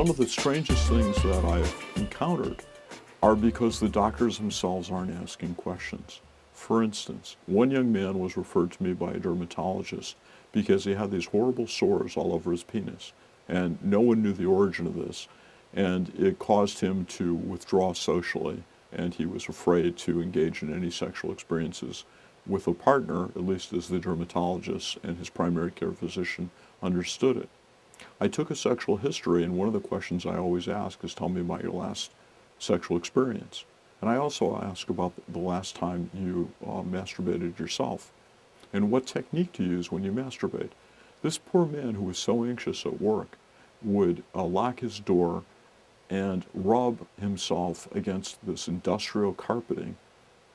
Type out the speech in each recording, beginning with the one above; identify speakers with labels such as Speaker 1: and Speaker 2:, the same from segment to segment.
Speaker 1: Some of the strangest things that I've encountered are because the doctors themselves aren't asking questions. For instance, one young man was referred to me by a dermatologist because he had these horrible sores all over his penis, and no one knew the origin of this, and it caused him to withdraw socially, and he was afraid to engage in any sexual experiences with a partner, at least as the dermatologist and his primary care physician understood it. I took a sexual history, and one of the questions I always ask is, tell me about your last sexual experience. And I also ask about the last time you masturbated yourself, and what technique to use when you masturbate. This poor man, who was so anxious at work, would lock his door and rub himself against this industrial carpeting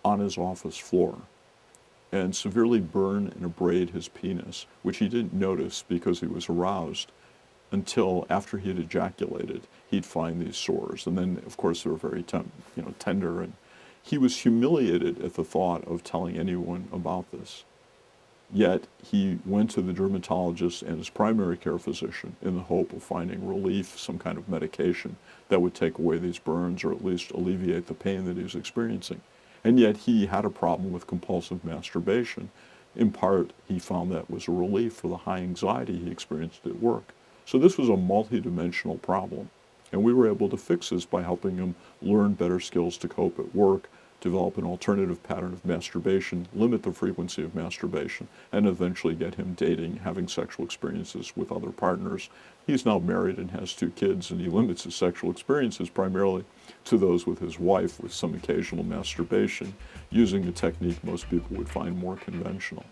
Speaker 1: on his office floor and severely burn and abrade his penis, which he didn't notice because he was aroused until after he had ejaculated. He'd find these sores, and then of course they were very tender, and he was humiliated at the thought of telling anyone about this. Yet he went to the dermatologist and his primary care physician in the hope of finding relief, some kind of medication that would take away these burns or at least alleviate the pain that he was experiencing. And yet he had a problem with compulsive masturbation. In part, he found that was a relief for the high anxiety he experienced at work. So this was a multi-dimensional problem. And we were able to fix this by helping him learn better skills to cope at work, develop an alternative pattern of masturbation, limit the frequency of masturbation, and eventually get him dating, having sexual experiences with other partners. He's now married and has 2 kids, and he limits his sexual experiences primarily to those with his wife, with some occasional masturbation, using a technique most people would find more conventional.